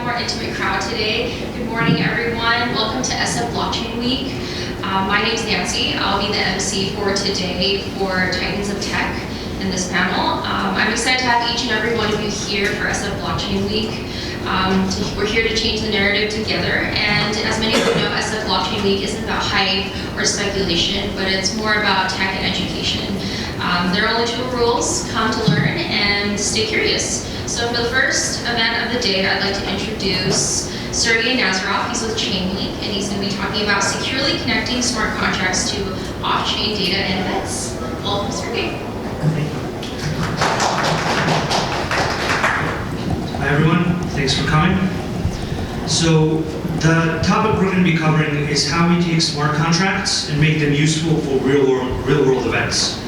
more intimate crowd today. Good morning, everyone. Welcome to SF Blockchain Week. My name is Nancy. I'll be the MC for today for Titans of Tech in this panel. I'm excited to have each and every one of you here for SF Blockchain Week. We're here to change the narrative together, and as many of you know, SF Blockchain Week isn't about hype or speculation, but it's more about tech and education. There are only two rules: come to learn and stay curious. So for the first event of the day, I'd like to introduce Sergey Nazarov. He's with Chainlink, and he's going to be talking about securely connecting smart contracts to off-chain data and events. Welcome, Sergey. Hi everyone, thanks for coming. So the topic we're going to be covering is how we take smart contracts and make them useful for real-world events.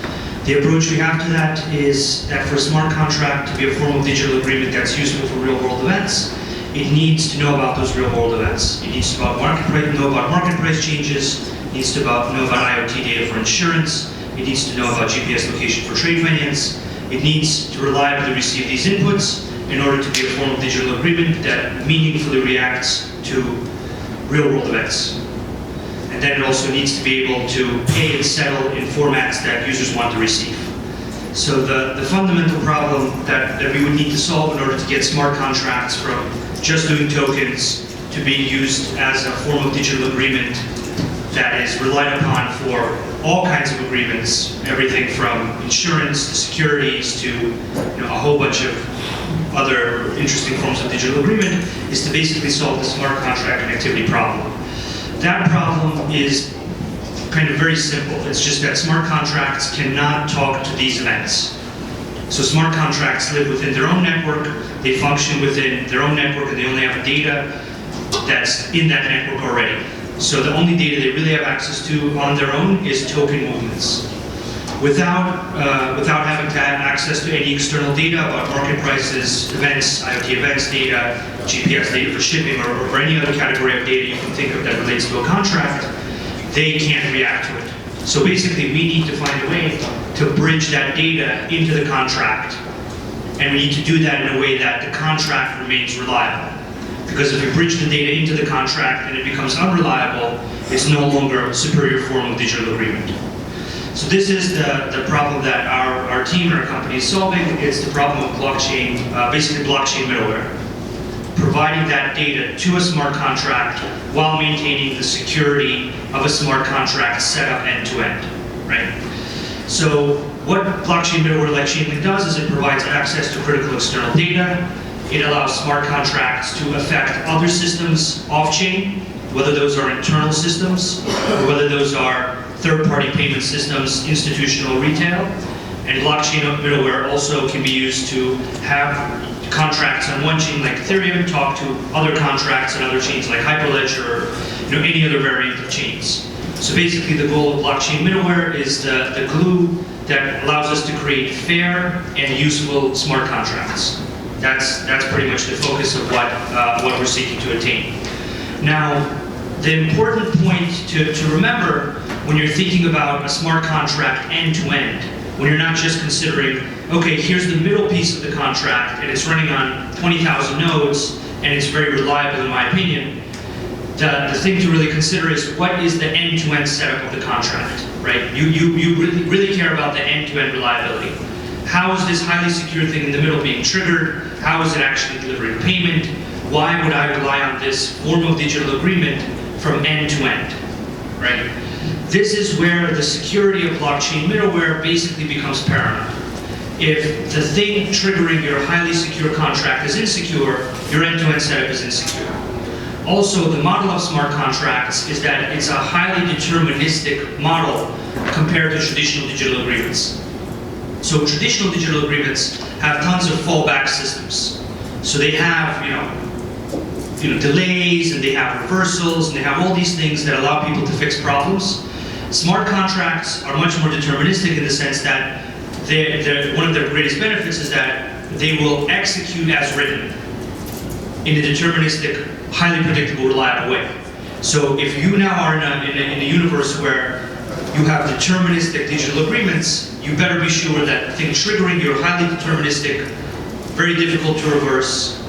The approach we have to that is that for a smart contract to be a form of digital agreement that's useful for real-world events, it needs to know about those real-world events. It needs to know about market price changes. It needs to know about IoT data for insurance. It needs to know about GPS location for trade finance. It needs to reliably receive these inputs in order to be a form of digital agreement that meaningfully reacts to real-world events. And then it also needs to be able to pay and settle in formats that users want to receive. So the fundamental problem that we would need to solve in order to get smart contracts from just doing tokens to being used as a form of digital agreement that is relied upon for all kinds of agreements, everything from insurance to securities to a whole bunch of other interesting forms of digital agreement, is to basically solve the smart contract connectivity problem. That problem is kind of very simple. It's just that smart contracts cannot talk to these events. So smart contracts live within their own network, they function within their own network, and they only have data that's in that network already. So the only data they really have access to on their own is token movements. Without having to have access to any external data about market prices, events, IoT events data, GPS data for shipping, or any other category of data you can think of that relates to a contract, they can't react to it. So basically, we need to find a way to bridge that data into the contract. And we need to do that in a way that the contract remains reliable. Because if we bridge the data into the contract and it becomes unreliable, it's no longer a superior form of digital agreement. So this is the problem that our team and our company is solving. It's the problem of blockchain, basically blockchain middleware. Providing that data to a smart contract while maintaining the security of a smart contract set up end-to-end, right? So what blockchain middleware like Chainlink does is it provides access to critical external data. It allows smart contracts to affect other systems off-chain, whether those are internal systems or whether those are third-party payment systems, institutional, retail. And blockchain middleware also can be used to have contracts on one chain like Ethereum talk to other contracts on other chains like Hyperledger or any other variant of chains. So basically the goal of blockchain middleware is the glue that allows us to create fair and useful smart contracts. That's pretty much the focus of what we're seeking to attain. Now, the important point to remember when you're thinking about a smart contract end-to-end, when you're not just considering, okay, here's the middle piece of the contract, and it's running on 20,000 nodes, and it's very reliable in my opinion, the thing to really consider is what is the end-to-end setup of the contract, right? You really care about the end-to-end reliability. How is this highly secure thing in the middle being triggered? How is it actually delivering payment? Why would I rely on this form of digital agreement from end to end, right? This is where the security of blockchain middleware basically becomes paramount. If the thing triggering your highly secure contract is insecure, your end-to-end setup is insecure. Also, the model of smart contracts is that it's a highly deterministic model compared to traditional digital agreements. So traditional digital agreements have tons of fallback systems. So they have, delays, and they have reversals, and they have all these things that allow people to fix problems. Smart contracts are much more deterministic in the sense that one of their greatest benefits is that they will execute as written in a deterministic, highly predictable, reliable way. So if you now are in a universe where you have deterministic digital agreements, you better be sure that the thing triggering your highly deterministic, very difficult to reverse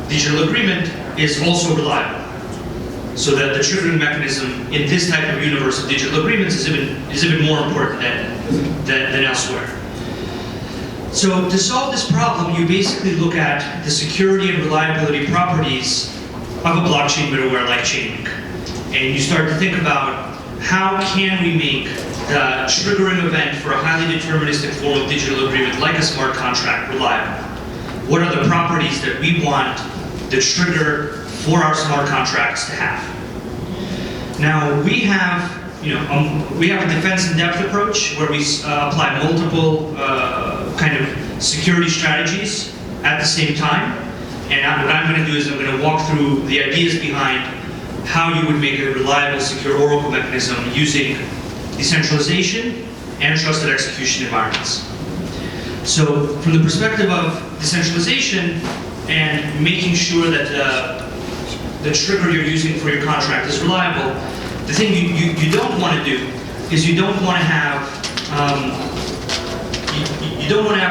digital agreement is also reliable. So that the triggering mechanism in this type of universe of digital agreements is even more important than elsewhere. So to solve this problem, you basically look at the security and reliability properties of a blockchain middleware like Chainlink. And you start to think about how can we make the triggering event for a highly deterministic form of digital agreement like a smart contract reliable? What are the properties that we want the trigger for our smart contracts to have? Now we have a defense in depth approach where we apply multiple kind of security strategies at the same time. And what I'm going to do is I'm going to walk through the ideas behind how you would make a reliable, secure Oracle mechanism using decentralization and trusted execution environments. So from the perspective of decentralization and making sure that the trigger you're using for your contract is reliable, the thing you don't want to do is you don't want to have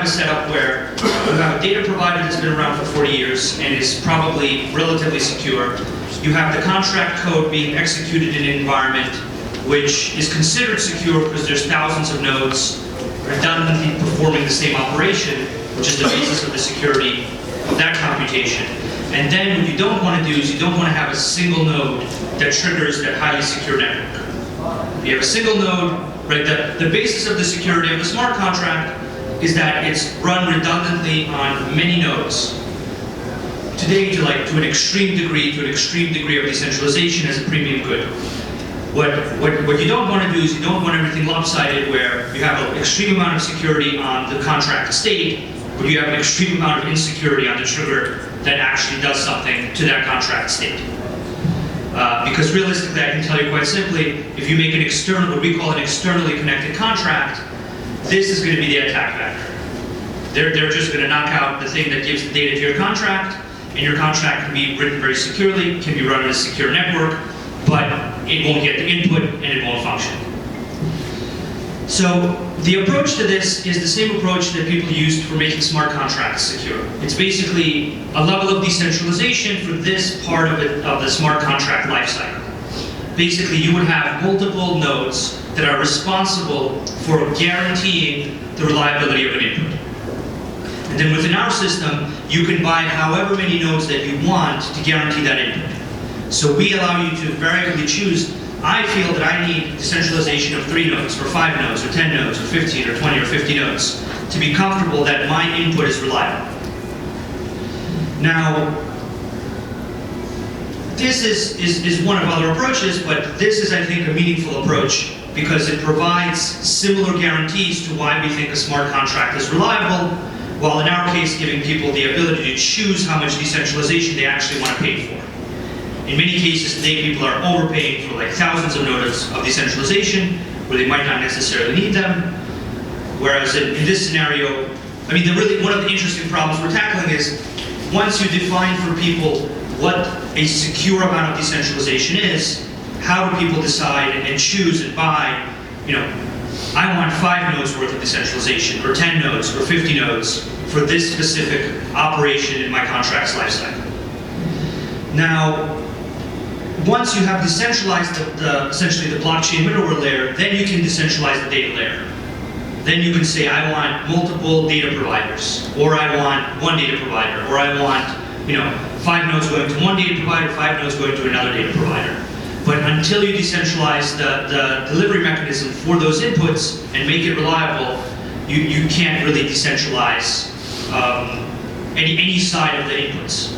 a setup where you have a data provider that's been around for 40 years and is probably relatively secure. You have the contract code being executed in an environment which is considered secure because there's thousands of nodes redundantly performing the same operation, which is the basis of the security of that computation. And then what you don't want to do is you don't want to have a single node that triggers that highly secure network. You have a single node, right? The basis of the security of the smart contract is that it's run redundantly on many nodes. Today, to an extreme degree of decentralization as a premium good. What you don't want to do is you don't want everything lopsided where you have an extreme amount of security on the contract state, but you have an extreme amount of insecurity on the trigger that actually does something to that contract state. Because realistically, I can tell you quite simply, if you make an external, what we call an externally connected contract, this is going to be the attack vector. They're just going to knock out the thing that gives the data to your contract, and your contract can be written very securely, can be run in a secure network, but it won't get the input and it won't function. So the approach to this is the same approach that people used for making smart contracts secure. It's basically a level of decentralization for this part of the smart contract lifecycle. Basically, you would have multiple nodes that are responsible for guaranteeing the reliability of an input. And then within our system, you can buy however many nodes that you want to guarantee that input. So we allow you to variably choose, I feel that I need decentralization of 3 nodes, or 5 nodes, or 10 nodes, or 15, or 20, or 50 nodes, to be comfortable that my input is reliable. Now, this is one of other approaches, but this is, I think, a meaningful approach because it provides similar guarantees to why we think a smart contract is reliable, while in our case giving people the ability to choose how much decentralization they actually want to pay for. In many cases today, people are overpaying for like thousands of nodes of decentralization where they might not necessarily need them. Whereas in this scenario, I mean, one of the interesting problems we're tackling is once you define for people what a secure amount of decentralization is, how do people decide and choose and buy, I want 5 nodes worth of decentralization, or 10 nodes, or 50 nodes for this specific operation in my contract's lifecycle. Now, once you have decentralized essentially the blockchain middleware layer, then you can decentralize the data layer. Then you can say, I want multiple data providers, or I want one data provider, or I want 5 nodes going to one data provider, 5 nodes going to another data provider. But until you decentralize the delivery mechanism for those inputs and make it reliable, you can't really decentralize any side of the inputs.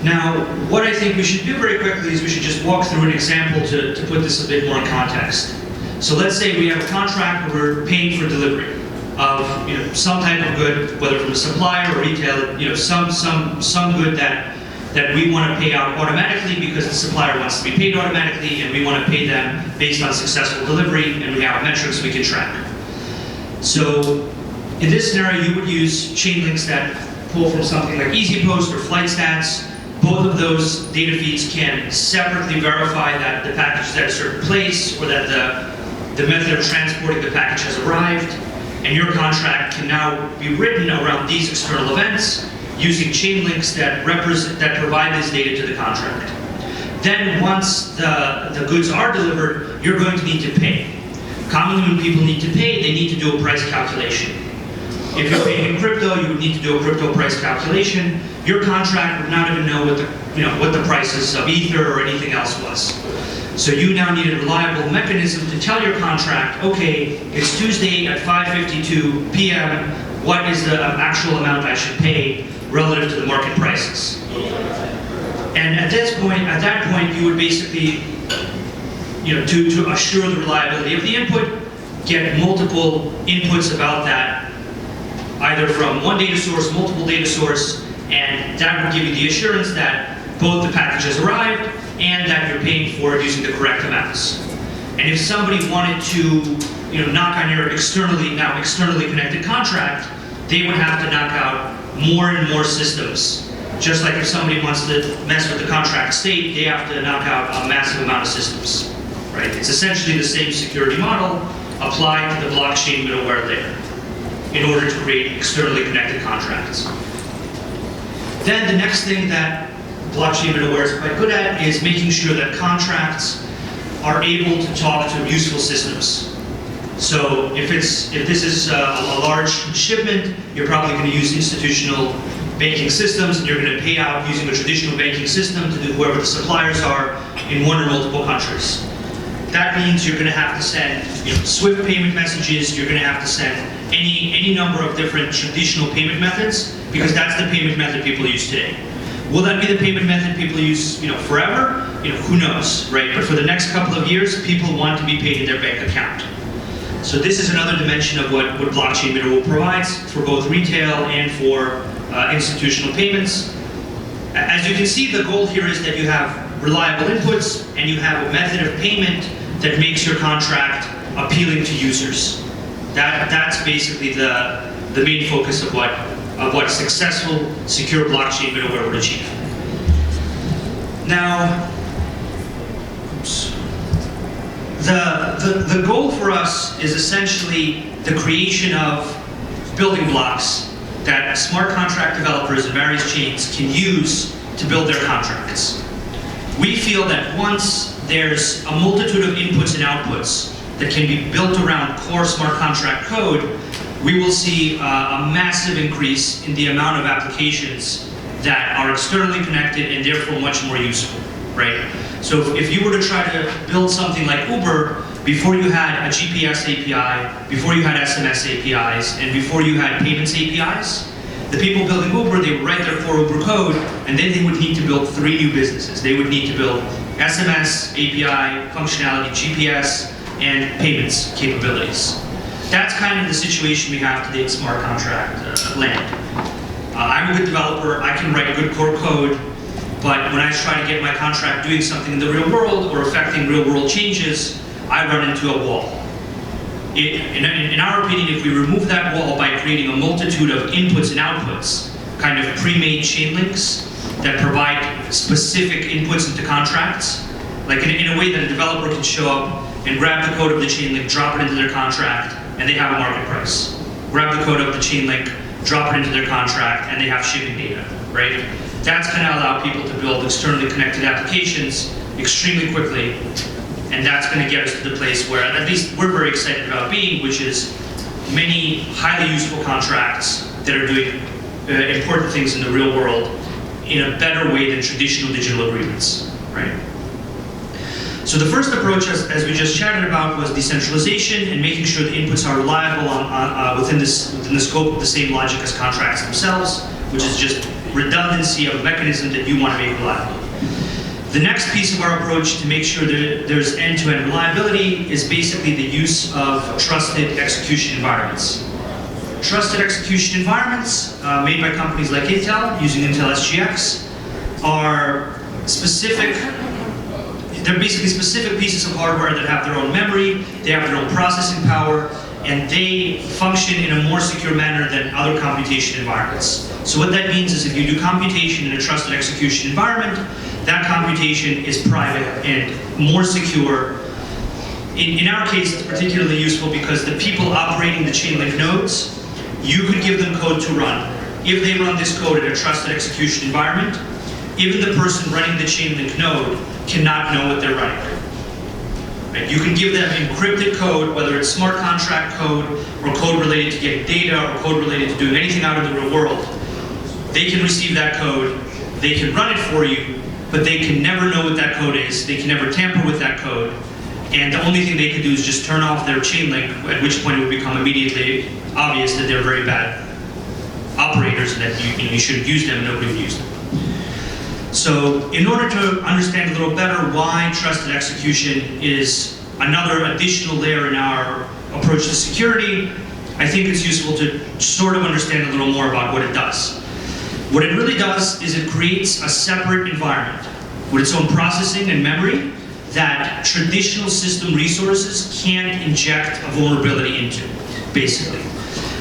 Now, what I think we should do very quickly is we should just walk through an example to put this a bit more in context. So let's say we have a contract where we're paying for delivery of some type of good, whether from a supplier or retailer, some good that we want to pay out automatically because the supplier wants to be paid automatically, and we want to pay them based on successful delivery, and we have metrics we can track. So in this scenario, you would use Chainlinks that pull from something like EasyPost or FlightStats. Both of those data feeds can separately verify that the package is at a certain place, or that the method of transporting the package has arrived, and your contract can now be written around these external events, using chain links that provide this data to the contract. Then once the goods are delivered, you're going to need to pay. Commonly when people need to pay, they need to do a price calculation. If you're paying in crypto, you would need to do a crypto price calculation. Your contract would not even know what the prices of Ether or anything else was. So you now need a reliable mechanism to tell your contract, okay, it's Tuesday at 5:52 p.m., what is the actual amount I should pay relative to the market prices? And at that point, you would basically, to assure the reliability of the input, get multiple inputs about that, either from one data source, multiple data source, and that would give you the assurance that both the package has arrived and that you're paying for it using the correct amounts. And if somebody wanted to, knock on your externally connected contract, they would have to knock out more and more systems. Just like if somebody wants to mess with the contract state, they have to knock out a massive amount of systems, right? It's essentially the same security model applied to the blockchain middleware layer in order to create externally connected contracts. Then the next thing that blockchain middleware is quite good at is making sure that contracts are able to talk to useful systems. So if this is a large shipment, you're probably going to use institutional banking systems, and you're going to pay out using a traditional banking system to whoever the suppliers are in one or multiple countries. That means you're going to have to send SWIFT payment messages, you're going to have to send any number of different traditional payment methods, because that's the payment method people use today. Will that be the payment method people use forever? Who knows, right? But for the next couple of years, people want to be paid in their bank account. So this is another dimension of what blockchain middleware provides for both retail and for institutional payments. As you can see, the goal here is that you have reliable inputs and you have a method of payment that makes your contract appealing to users. That's basically the main focus of what successful, secure blockchain middleware would achieve. Now, the goal for us is essentially the creation of building blocks that smart contract developers in various chains can use to build their contracts. We feel that once there's a multitude of inputs and outputs that can be built around core smart contract code, we will see a massive increase in the amount of applications that are externally connected and therefore much more useful, right? So if you were to try to build something like Uber, before you had a GPS API, before you had SMS APIs, and before you had payments APIs, the people building Uber, they would write their core Uber code, and then they would need to build 3 new businesses. They would need to build SMS, API, functionality, GPS, and payments capabilities. That's kind of the situation we have today in smart contract land. I'm a good developer, I can write good core code, but when I try to get my contract doing something in the real world or affecting real world changes, I run into a wall. In our opinion, if we remove that wall by creating a multitude of inputs and outputs, kind of pre-made chain links that provide specific inputs into contracts, like in a way that a developer can show up and grab the code of the chain link, drop it into their contract, and they have a market price. Grab the code of the chain link, drop it into their contract, and they have shipping data, right? That's going to allow people to build externally connected applications extremely quickly, and that's going to get us to the place where at least we're very excited about being, which is many highly useful contracts that are doing important things in the real world in a better way than traditional digital agreements, right? So the first approach, as we just chatted about, was decentralization and making sure the inputs are reliable within the scope of the same logic as contracts themselves, which is just redundancy of a mechanism that you want to make reliable. The next piece of our approach to make sure that there's end-to-end reliability is basically the use of trusted execution environments. Trusted execution environments made by companies like Intel, using Intel SGX, are specific. They're basically specific pieces of hardware that have their own memory, they have their own processing power, and they function in a more secure manner than other computation environments. So what that means is if you do computation in a trusted execution environment, that computation is private and more secure. In our case, it's particularly useful because the people operating the Chainlink nodes, you could give them code to run. if they run this code in a trusted execution environment, even the person running the Chainlink node cannot know what they're running. Right? You can give them encrypted code, whether it's smart contract code, or code related to getting data, or code related to doing anything out in the real world. They can receive that code, they can run it for you, but they can never know what that code is, they can never tamper with that code, and the only thing they can do is just turn off their Chainlink, at which point it would become immediately obvious that they're very bad operators and that you shouldn't use them and nobody would use them. So in order to understand a little better why trusted execution is another additional layer in our approach to security, I think it's useful to sort of understand a little more about what it does. What it really does is it creates a separate environment with its own processing and memory that traditional system resources can't inject a vulnerability into, basically.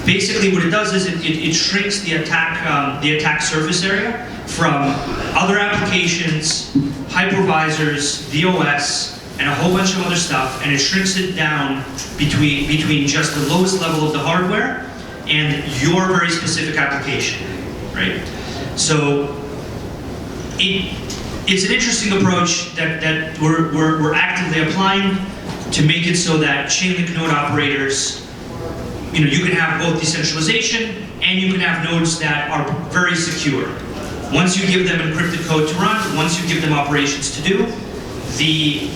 Basically, what it does is it shrinks the attack surface area from other applications, hypervisors, DOS, and a whole bunch of other stuff, and it shrinks it down between just the lowest level of the hardware and your very specific application, right? So it's an interesting approach that we're actively applying to make it so that Chainlink node operators, you can have both decentralization and you can have nodes that are very secure. Once you give them encrypted code to run, once you give them operations to do, the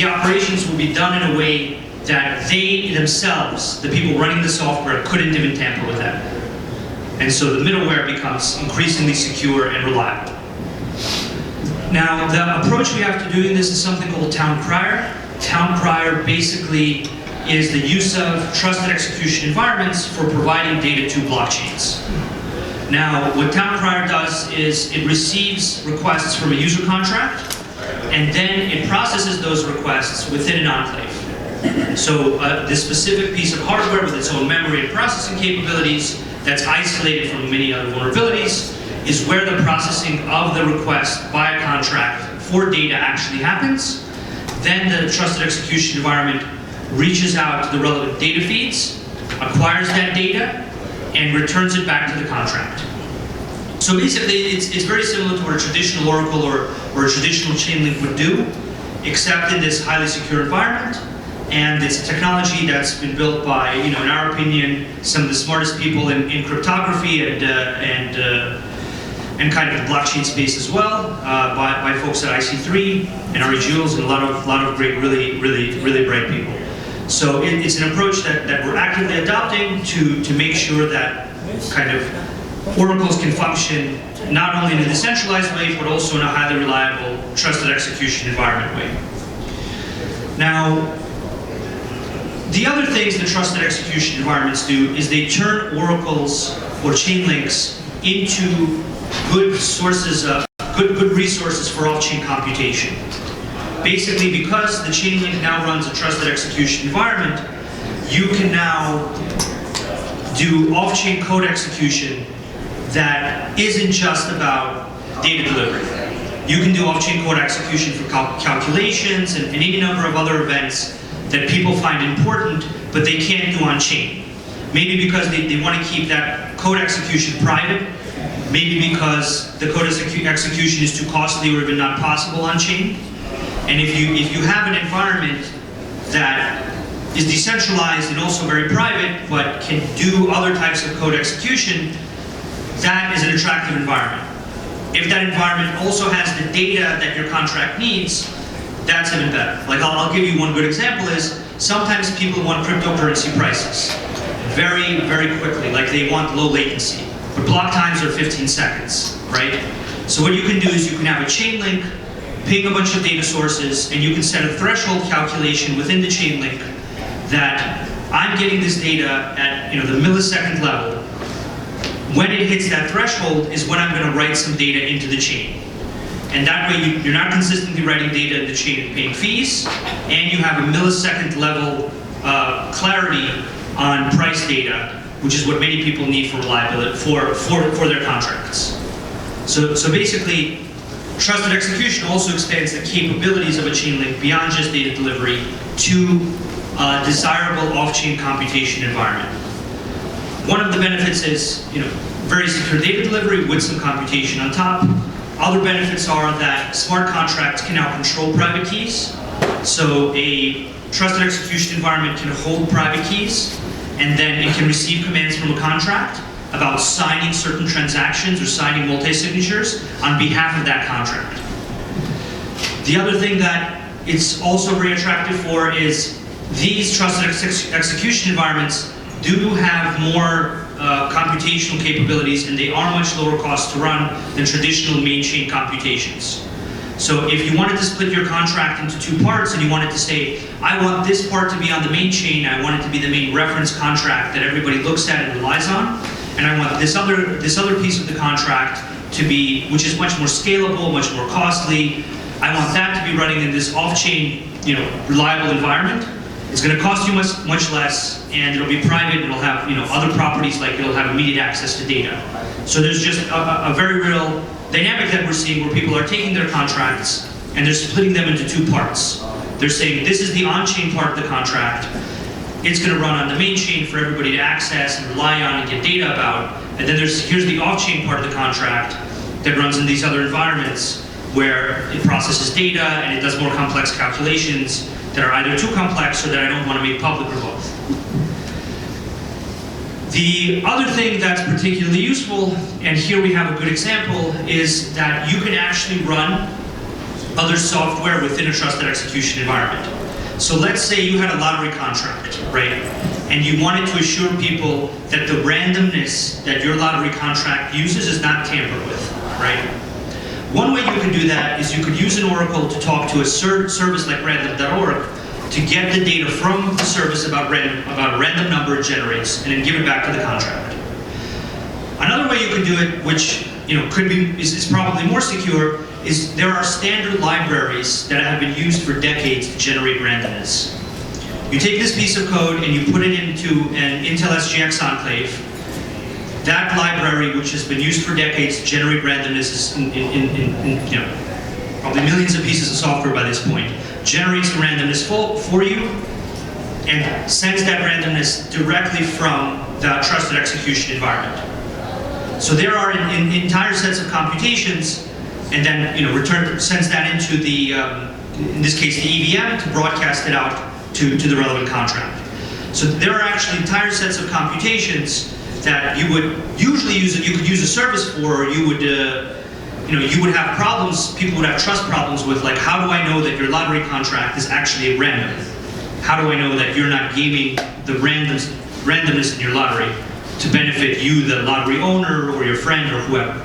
operations will be done in a way that they themselves, the people running the software, couldn't even tamper with that. And so the middleware becomes increasingly secure and reliable. Now, the approach we have to doing this is something called town crier. Town crier basically is the use of trusted execution environments for providing data to blockchains. Now, what town crier does is it receives requests from a user contract, and then it processes those requests within an enclave. So this specific piece of hardware with its own memory and processing capabilities that's isolated from many other vulnerabilities is where the processing of the request by a contract for data actually happens. Then the trusted execution environment reaches out to the relevant data feeds, acquires that data, and returns it back to the contract. So basically, it's very similar to what a traditional Oracle or a traditional Chainlink would do, except in this highly secure environment. And it's a technology that's been built by, in our opinion, some of the smartest people in cryptography and kind of the blockchain space as well, by folks at IC3 and Ari Jules and a lot of great, really bright people. So it's an approach that we're actively adopting to make sure that kind of oracles can function not only in a decentralized way, but also in a highly reliable, trusted execution environment way. Now, the other things that trusted execution environments do is they turn oracles or Chainlinks into good sources of good resources for off-chain computation. Basically, because the Chainlink now runs a trusted execution environment, you can now do off-chain code execution that isn't just about data delivery. You can do off-chain code execution for calculations and any number of other events that people find important, but they can't do on-chain. Maybe because they want to keep that code execution private, maybe because the code execution is too costly or even not possible on-chain. And if you have an environment that is decentralized and also very private, but can do other types of code execution, that is an attractive environment. If that environment also has the data that your contract needs, that's even better. Like I'll give you one good example is, sometimes people want cryptocurrency prices very, very quickly, like they want low latency. But block times are 15 seconds, right? So what you can do is you can have a Chainlink, ping a bunch of data sources, and you can set a threshold calculation within the Chainlink that I'm getting this data at the millisecond level. When it hits that threshold is when I'm going to write some data into the chain. And that way you're not consistently writing data in the chain and paying fees, and you have a millisecond level clarity on price data, which is what many people need for reliability, for their contracts. So basically, trusted execution also expands the capabilities of a Chainlink beyond just data delivery to a desirable off-chain computation environment. One of the benefits is, very secure data delivery with some computation on top. Other benefits are that smart contracts can now control private keys. So a trusted execution environment can hold private keys, and then it can receive commands from a contract about signing certain transactions or signing multi-signatures on behalf of that contract. The other thing that it's also very attractive for is these trusted execution environments do have more computational capabilities, and they are much lower cost to run than traditional main chain computations. So if you wanted to split your contract into two parts and you wanted to say, I want this part to be on the main chain, I want it to be the main reference contract that everybody looks at and relies on, and I want this other piece of the contract to be, which is much more scalable, much more costly, I want that to be running in this off-chain, reliable environment. It's going to cost you much less, and it'll be private. It'll have, other properties, like it'll have immediate access to data. So there's just a very real dynamic that we're seeing where people are taking their contracts and they're splitting them into two parts. They're saying this is the on-chain part of the contract. It's going to run on the main chain for everybody to access and rely on and get data about. And then here's the off-chain part of the contract that runs in these other environments where it processes data and it does more complex calculations that are either too complex or that I don't want to make public or both. The other thing that's particularly useful, and here we have a good example, is that you can actually run other software within a trusted execution environment. So let's say you had a lottery contract, right? And you wanted to assure people that the randomness that your lottery contract uses is not tampered with, right? One way you can do that is you could use an oracle to talk to a service like random.org to get the data from the service about a random number it generates and then give it back to the contract. Another way you can do it, which is probably more secure, is there are standard libraries that have been used for decades to generate randomness. You take this piece of code and you put it into an Intel SGX enclave. That library, which has been used for decades to generate randomness in probably millions of pieces of software by this point, generates the randomness for you and sends that randomness directly from the trusted execution environment. So there are entire sets of computations, and then sends that into the, in this case, the EVM to broadcast it out to the relevant contract. So there are actually entire sets of computations that you would usually you could use a service for, or you would have problems, people would have trust problems with, like, how do I know that your lottery contract is actually at random? How do I know that you're not gaming the randomness in your lottery to benefit you, the lottery owner, or your friend, or whoever?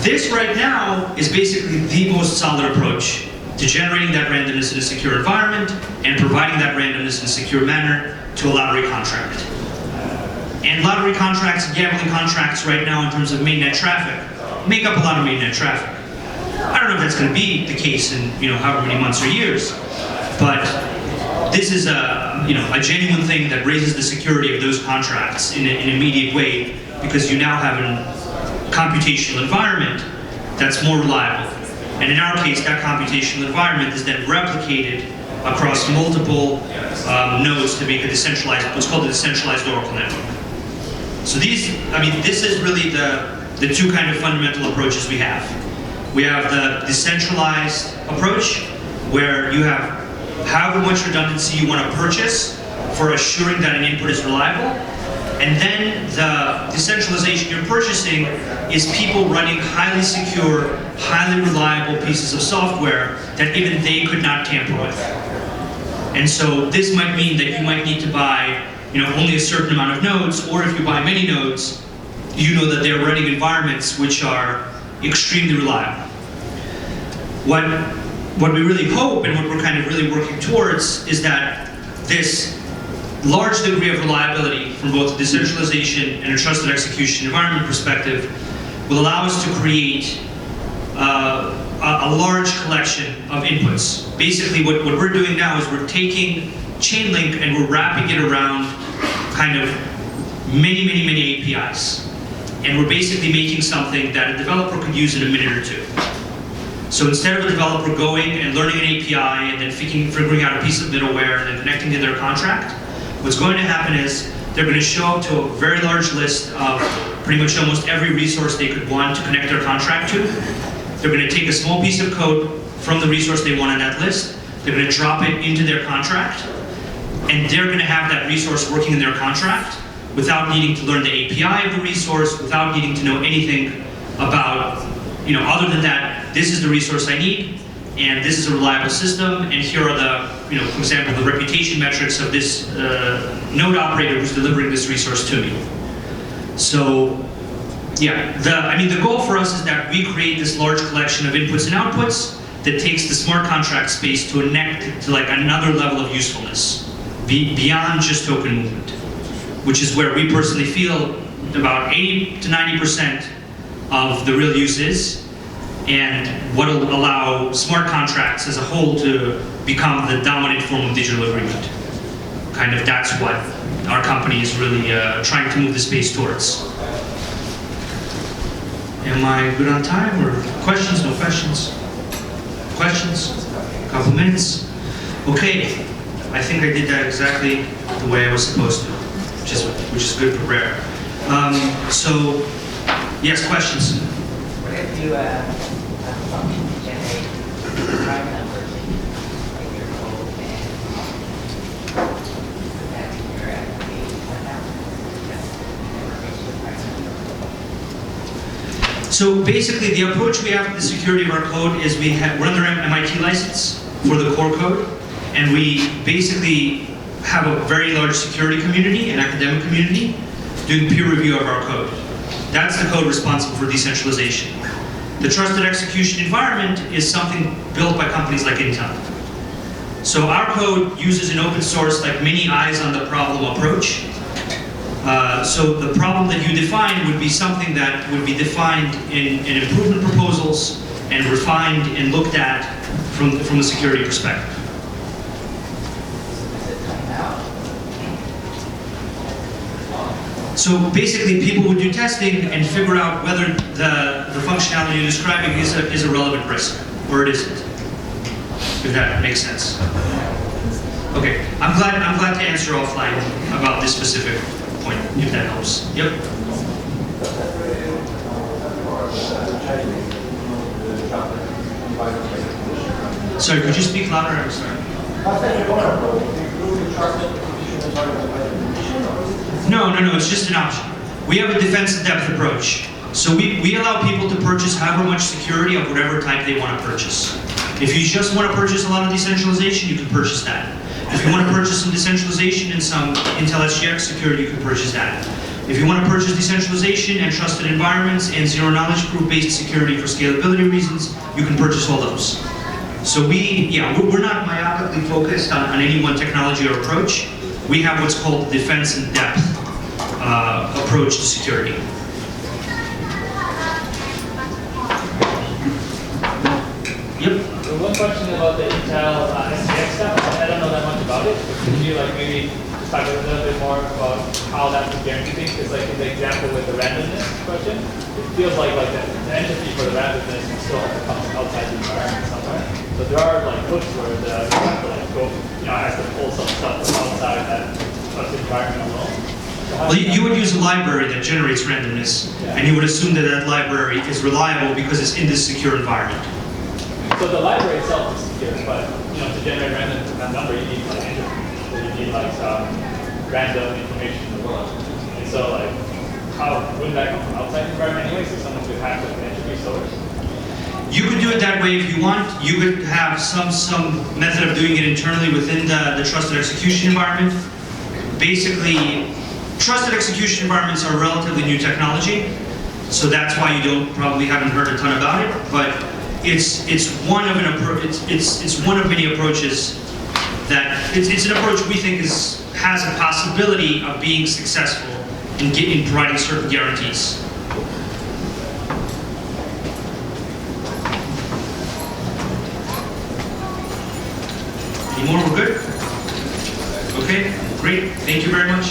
This right now is basically the most solid approach to generating that randomness in a secure environment and providing that randomness in a secure manner to a lottery contract. And lottery contracts and gambling contracts right now, in terms of mainnet traffic, make up a lot of mainnet traffic. I don't know if that's going to be the case in however many months or years, but this is a genuine thing that raises the security of those contracts in an immediate way, because you now have a computational environment that's more reliable. And in our case, that computational environment is then replicated across multiple nodes to make a decentralized, what's called a decentralized Oracle network. So this is really the two kind of fundamental approaches we have. We have the decentralized approach, where you have however much redundancy you want to purchase for assuring that an input is reliable. And then the decentralization you're purchasing is people running highly secure, highly reliable pieces of software that even they could not tamper with. And so this might mean that you might need to buy only a certain amount of nodes, or if you buy many nodes, you know that they're running environments which are extremely reliable. What we really hope, and what we're kind of really working towards, is that this large degree of reliability from both a decentralization and a trusted execution environment perspective will allow us to create a large collection of inputs. Basically, what we're doing now is we're taking Chainlink and we're wrapping it around kind of many APIs. And we're basically making something that a developer could use in a minute or two. So instead of a developer going and learning an API and then figuring out a piece of middleware and then connecting to their contract, what's going to happen is they're going to show up to a very large list of pretty much almost every resource they could want to connect their contract to. They're going to take a small piece of code from the resource they want on that list. They're going to drop it into their contract, and they're going to have that resource working in their contract without needing to learn the API of the resource, without needing to know anything about, other than that, this is the resource I need, and this is a reliable system, and here are the, for example, the reputation metrics of this node operator who's delivering this resource to me. So, yeah, the goal for us is that we create this large collection of inputs and outputs that takes the smart contract space to like another level of usefulness, beyond just token movement, which is where we personally feel about 80 to 90% of the real use is, and what will allow smart contracts as a whole to become the dominant form of digital agreement. Kind of that's what our company is really trying to move the space towards. Am I good on time, or questions? No questions? Questions? A couple minutes? Okay, I think I did that exactly the way I was supposed to, which is good for rare. So, yes, questions? What if you have a function to generate prime numbers like your code and put that in your application? What happens if it never reaches the prime number? So basically, the approach we have to the security of our code is we're under MIT license for the core code, and we basically have a very large security community and academic community doing peer review of our code. That's the code responsible for decentralization. The trusted execution environment is something built by companies like Intel. So our code uses an open source, like many eyes on the problem approach. So the problem that you define would be something that would be defined in improvement proposals and refined and looked at from a security perspective. So basically, people would do testing and figure out whether the functionality you're describing is a relevant risk, or it isn't. If that makes sense. Okay, I'm glad to answer offline about this specific point, if that helps. Yep. Sorry, could you speak louder? I'm sorry. No, it's just an option. We have a defense in depth approach. So we allow people to purchase however much security of whatever type they want to purchase. If you just want to purchase a lot of decentralization, you can purchase that. If you want to purchase some decentralization and some Intel SGX security, you can purchase that. If you want to purchase decentralization and trusted environments and zero knowledge proof-based security for scalability reasons, you can purchase all those. So we're not myopically focused on any one technology or approach. We have what's called defense in depth approach to security. Yep. So one question about the Intel SGX stuff. I don't know that much about it, but could you maybe just talk a little bit more about how that would guarantee things? Because in the example with the randomness question, it feels like the entity for the randomness can still have to come from outside the environment somewhere. So there are hooks where you have to go, has to pull some stuff from outside that trusted environment alone. Well, you would use a library that generates randomness, and you would assume that that library is reliable because it's in this secure environment. So the library itself is secure, but to generate random number, you need entropy, or you need some random information in the world. And so how wouldn't that come from outside the environment anyway? So someone could hack an entropy source. You could do it that way if you want. You could have some method of doing it internally within the trusted execution environment. Basically, trusted execution environments are relatively new technology, so that's why you probably haven't heard a ton about it. But it's one of many approaches that it's an approach we think has a possibility of being successful in providing certain guarantees. Any more? We're good? Okay, great. Thank you very much.